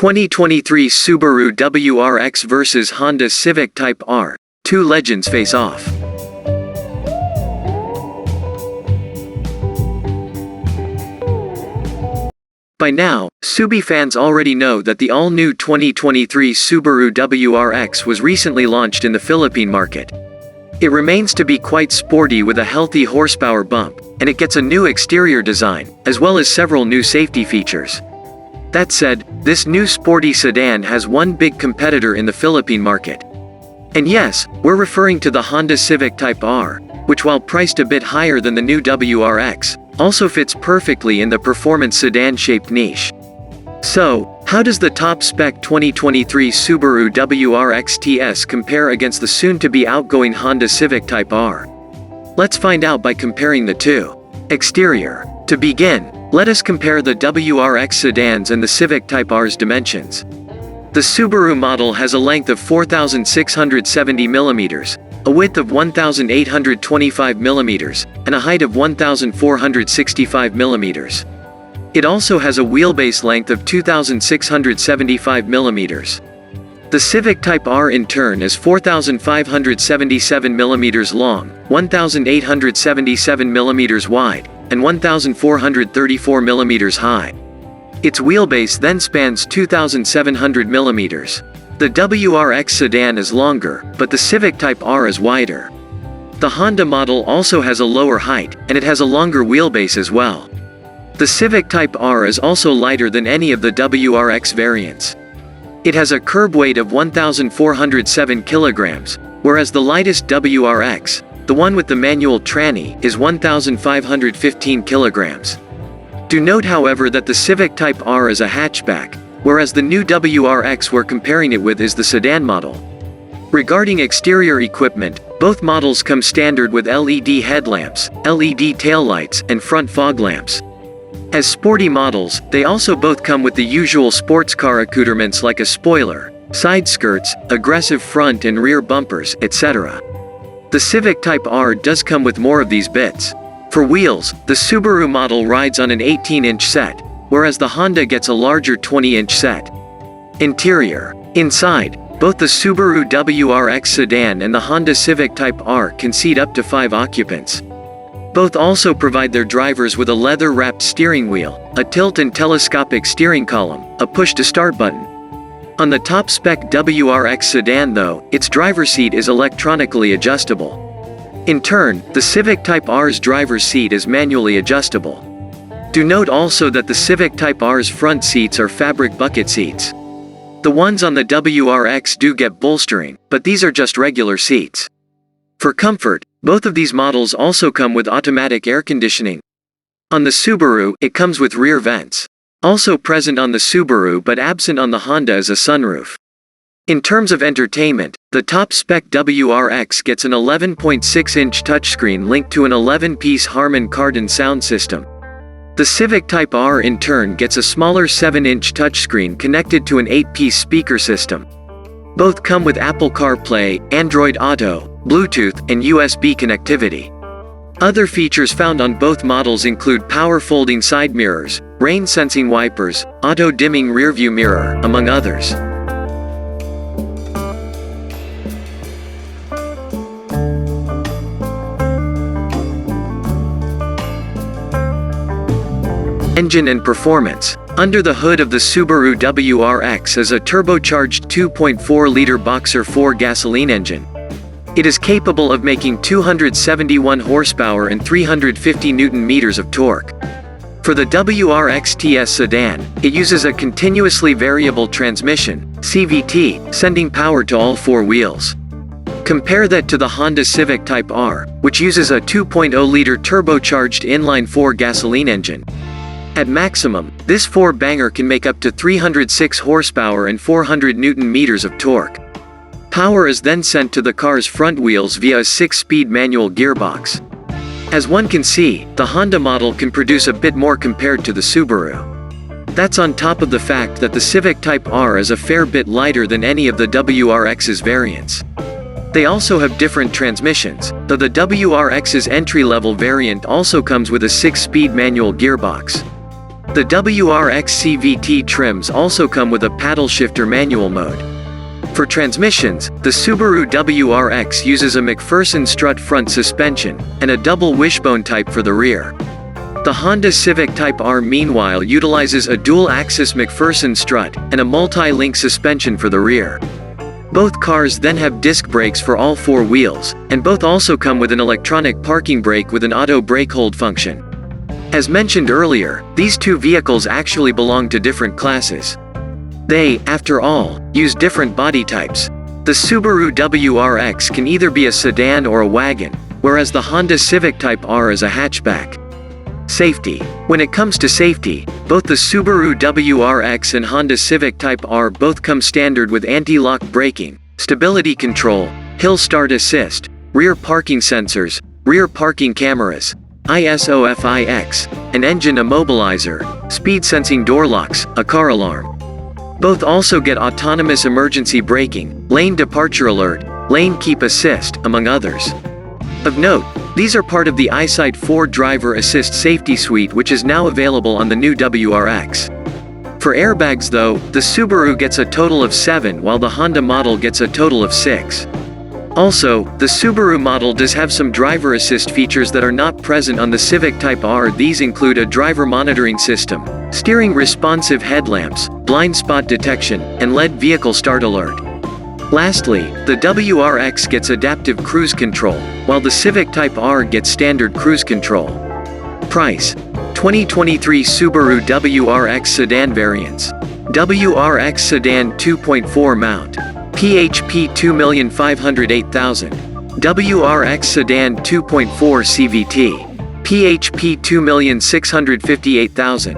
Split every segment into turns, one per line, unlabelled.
2023 Subaru WRX vs Honda Civic Type R. Two legends face off. By now, Subi fans already know that the all-new 2023 Subaru WRX was recently launched in the Philippine market. It remains to be quite sporty with a healthy horsepower bump, and it gets a new exterior design, as well as several new safety features. That said, this new sporty sedan has one big competitor in the Philippine market. And yes, we're referring to the Honda Civic Type R, which while priced a bit higher than the new WRX, also fits perfectly in the performance sedan-shaped niche. So, how does the top-spec 2023 Subaru WRX TS compare against the soon-to-be outgoing Honda Civic Type R? Let's find out by comparing the two. Exterior. To begin, let us compare the WRX sedans and the Civic Type R's dimensions. The Subaru model has a length of 4,670 mm, a width of 1,825 mm, and a height of 1,465 mm. It also has a wheelbase length of 2,675 mm. The Civic Type R in turn is 4,577 mm long, 1,877 mm wide, and 1,434 mm high. Its wheelbase then spans 2,700 mm. The WRX sedan is longer, but the Civic Type R is wider. The Honda model also has a lower height, and it has a longer wheelbase as well. The Civic Type R is also lighter than any of the WRX variants. It has a curb weight of 1,407 kilograms, whereas the lightest WRX, the one with the manual tranny, is 1,515 kilograms. Do note however that the Civic Type R is a hatchback, whereas the new WRX we're comparing it with is the sedan model. Regarding exterior equipment, both models come standard with LED headlamps, LED taillights, and front fog lamps. As sporty models, they also both come with the usual sports car accoutrements like a spoiler, side skirts, aggressive front and rear bumpers, etc. The Civic Type R does come with more of these bits. For wheels, the Subaru model rides on an 18-inch set, whereas the Honda gets a larger 20-inch set. Interior. Inside, both the Subaru WRX sedan and the Honda Civic Type R can seat up to 5 occupants. Both also provide their drivers with a leather-wrapped steering wheel, a tilt and telescopic steering column, a push-to-start button. On the top-spec WRX sedan though, its driver's seat is electronically adjustable. In turn, the Civic Type R's driver's seat is manually adjustable. Do note also that the Civic Type R's front seats are fabric bucket seats. The ones on the WRX do get bolstering, but these are just regular seats. For comfort, both of these models also come with automatic air conditioning. On the Subaru, it comes with rear vents. Also present on the Subaru but absent on the Honda is a sunroof. In terms of entertainment, the top-spec WRX gets an 11.6-inch touchscreen linked to an 11-piece Harman Kardon sound system. The Civic Type R in turn gets a smaller 7-inch touchscreen connected to an 8-piece speaker system. Both come with Apple CarPlay, Android Auto, Bluetooth, and USB connectivity. Other features found on both models include power folding side mirrors, rain-sensing wipers, auto-dimming rearview mirror, among others. Engine and performance. Under the hood of the Subaru WRX is a turbocharged 2.4-liter Boxer 4 gasoline engine. It is capable of making 271 horsepower and 350 Nm of torque. For the WRX TS sedan, it uses a continuously variable transmission, CVT, sending power to all 4 wheels. Compare that to the Honda Civic Type R, which uses a 2.0-liter turbocharged inline-4 gasoline engine. At maximum, this 4-banger can make up to 306 horsepower and 400 Nm of torque. Power is then sent to the car's front wheels via a 6-speed manual gearbox. As one can see, the Honda model can produce a bit more compared to the Subaru. That's on top of the fact that the Civic Type R is a fair bit lighter than any of the WRX's variants. They also have different transmissions, though the WRX's entry-level variant also comes with a 6-speed manual gearbox. The WRX CVT trims also come with a paddle shifter manual mode. For transmissions, the Subaru WRX uses a McPherson strut front suspension, and a double wishbone type for the rear. The Honda Civic Type R meanwhile utilizes a dual-axis McPherson strut, and a multi-link suspension for the rear. Both cars then have disc brakes for all four wheels, and both also come with an electronic parking brake with an auto brake hold function. As mentioned earlier, these two vehicles actually belong to different classes. They, after all, use different body types. The Subaru WRX can either be a sedan or a wagon, whereas the Honda Civic Type R is a hatchback. Safety. When it comes to safety, both the Subaru WRX and Honda Civic Type R both come standard with anti-lock braking, stability control, hill start assist, rear parking sensors, rear parking cameras, ISOFIX, an engine immobilizer, speed sensing door locks, a car alarm. Both also get autonomous emergency braking, lane departure alert, lane keep assist, among others. Of note, these are part of the EyeSight 4 Driver Assist Safety Suite, which is now available on the new WRX. For airbags though, the Subaru gets a total of 7 while the Honda model gets a total of 6. Also, the Subaru model does have some driver assist features that are not present on the Civic Type R. These include a driver monitoring system, steering responsive headlamps, blind spot detection, and LED vehicle start alert. Lastly, the WRX gets adaptive cruise control, while the Civic Type R gets standard cruise control. Price: 2023 Subaru WRX sedan variants. WRX sedan 2.4 mount. PHP 2,508,000. WRX sedan 2.4 CVT. PHP 2,658,000.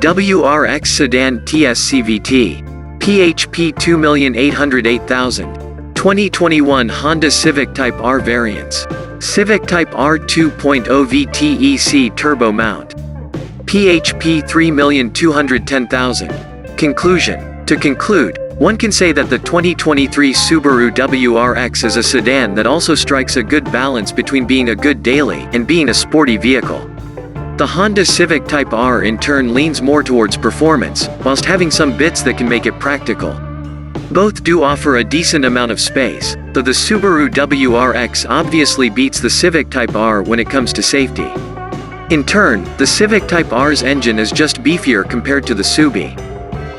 WRX sedan TS CVT. PHP 2,808,000. 2021 Honda Civic Type R variants. Civic Type R 2.0 VTEC turbo mount. PHP 3,210,000. Conclusion. To conclude, one can say that the 2023 Subaru WRX is a sedan that also strikes a good balance between being a good daily and being a sporty vehicle. The Honda Civic Type R in turn leans more towards performance, whilst having some bits that can make it practical. Both do offer a decent amount of space, though the Subaru WRX obviously beats the Civic Type R when it comes to safety. In turn, the Civic Type R's engine is just beefier compared to the Subi.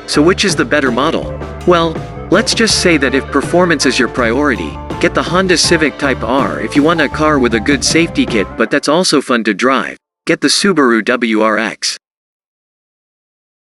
So which is the better model? Well, let's just say that if performance is your priority, get the Honda Civic Type R. If you want a car with a good safety kit but that's also fun to drive, get the Subaru WRX.